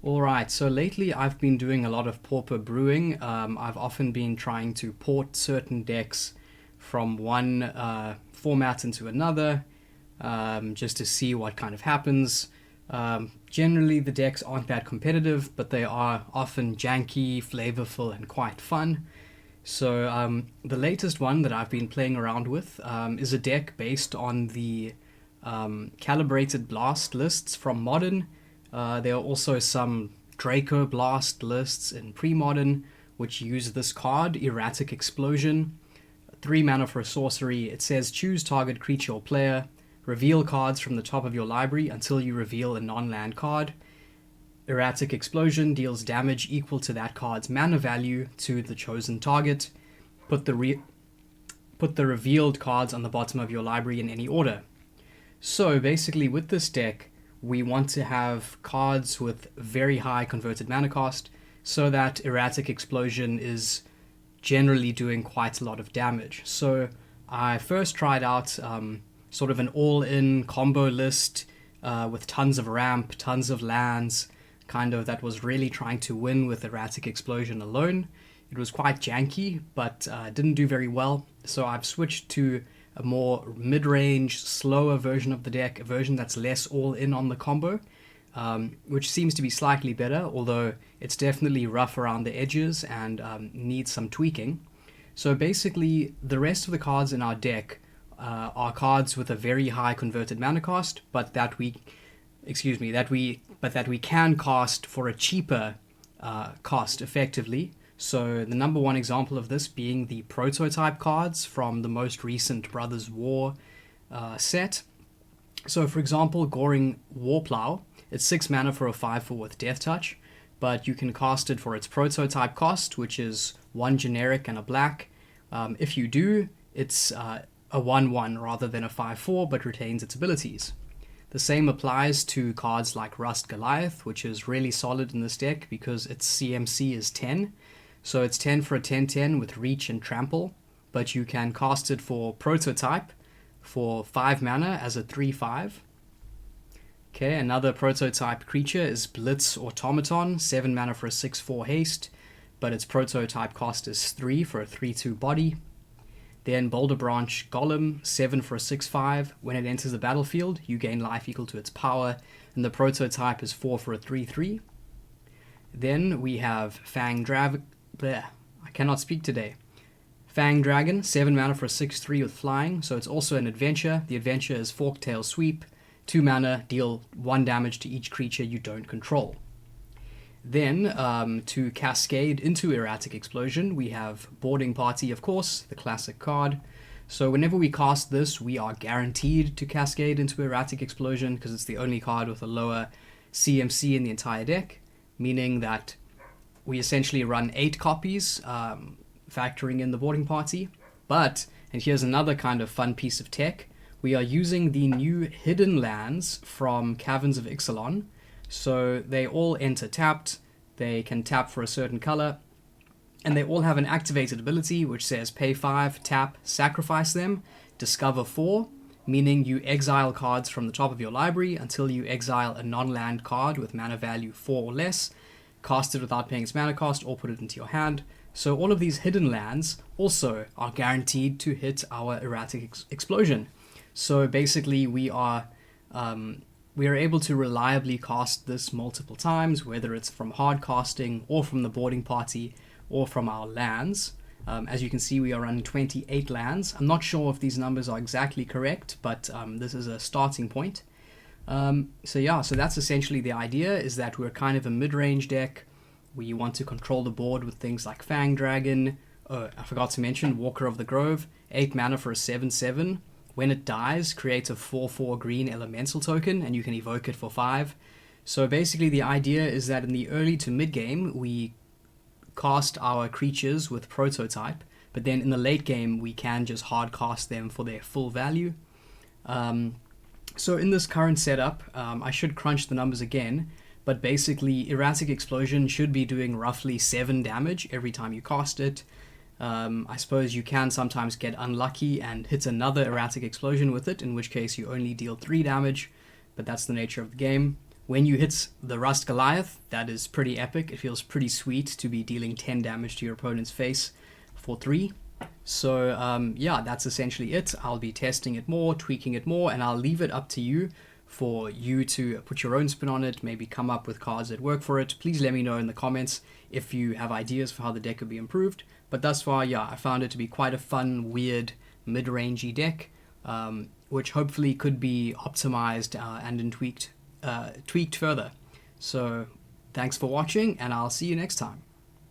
Alright, so lately I've been doing a lot of Pauper brewing. I've often been trying to port certain decks from one format into another, just to see what kind of happens. Generally, the decks aren't that competitive, but they are often janky, flavorful, and quite fun. So, the latest one that I've been playing around with is a deck based on the calibrated blast lists from Modern. There are also some Draco Blast lists in pre-modern, which use this card, Erratic Explosion. 3 mana for a sorcery. It says choose target creature or player. Reveal cards from the top of your library until you reveal a non-land card. Erratic Explosion deals damage equal to that card's mana value to the chosen target. Put the revealed cards on the bottom of your library in any order. So basically with this deck, we want to have cards with very high converted mana cost so that Erratic Explosion is generally doing quite a lot of damage. So I first tried out sort of an all-in combo list with tons of ramp, tons of lands, kind of that was really trying to win with Erratic Explosion alone. It was quite janky, but didn't do very well. So I've switched to a more mid-range, slower version of the deck, a version that's less all-in on the combo, which seems to be slightly better, although it's definitely rough around the edges and needs some tweaking. So basically, the rest of the cards in our deck are cards with a very high converted mana cost, but that we can cast for a cheaper cost effectively. So the number one example of this being the prototype cards from the most recent Brothers War set. So for example, Goring Warplow, it's 6 mana for a 5/4 with Death Touch, but you can cast it for its prototype cost, which is 1 generic and a black. If you do, it's a 1/1 rather than a 5/4, but retains its abilities. The same applies to cards like Rust Goliath, which is really solid in this deck because its CMC is 10. So it's 10 for a 10/10 with Reach and Trample, but you can cast it for Prototype for 5 mana as a 3/5. Okay, another Prototype creature is Blitz Automaton, 7 mana for a 6/4 haste, but its Prototype cost is 3 for a 3/2 body. Then Boulder Branch Golem, 7 for a 6/5. When it enters the battlefield, you gain life equal to its power, and the Prototype is 4 for a 3/3. Then we have Fang Dragon, 7 mana for a 6/3 with flying, so it's also an adventure. The adventure is Forktail Sweep, 2 mana, deal 1 damage to each creature you don't control. Then, to cascade into Erratic Explosion, we have Boarding Party, of course, the classic card. So whenever we cast this, we are guaranteed to cascade into Erratic Explosion because it's the only card with a lower CMC in the entire deck, meaning that we essentially run 8 copies, factoring in the Boarding Party. But, and here's another kind of fun piece of tech, we are using the new hidden lands from Caverns of Ixalan. So they all enter tapped, they can tap for a certain color, and they all have an activated ability which says pay 5, tap, sacrifice them, discover 4, meaning you exile cards from the top of your library until you exile a non-land card with mana value 4 or less, cast it without paying its mana cost, or put it into your hand. So all of these hidden lands also are guaranteed to hit our Erratic Explosion. So basically we are able to reliably cast this multiple times, whether it's from hard casting or from the Boarding Party or from our lands. As you can see, we are running 28 lands. I'm not sure if these numbers are exactly correct, but this is a starting point. So that's essentially the idea, is that we're kind of a mid-range deck. We want to control the board with things like Fang Dragon. Oh, I forgot to mention Walker of the Grove, 8 mana for a 7/7. When it dies, creates a 4/4 green elemental token, and you can evoke it for 5. So basically the idea is that in the early to mid game, we cast our creatures with Prototype, but then in the late game, we can just hard cast them for their full value. So in this current setup, I should crunch the numbers again, but basically Erratic Explosion should be doing roughly 7 damage every time you cast it. I suppose you can sometimes get unlucky and hit another Erratic Explosion with it, in which case you only deal 3 damage, but that's the nature of the game. When you hit the Rust Goliath, that is pretty epic. It feels pretty sweet to be dealing 10 damage to your opponent's face for 3. So yeah, that's essentially it. I'll be testing it more, tweaking it more, and I'll leave it up to you for you to put your own spin on it, maybe come up with cards that work for it. Please let me know in the comments if you have ideas for how the deck could be improved. But thus far, yeah, I found it to be quite a fun, weird, mid-rangey deck, which hopefully could be optimized and tweaked further. So thanks for watching, and I'll see you next time.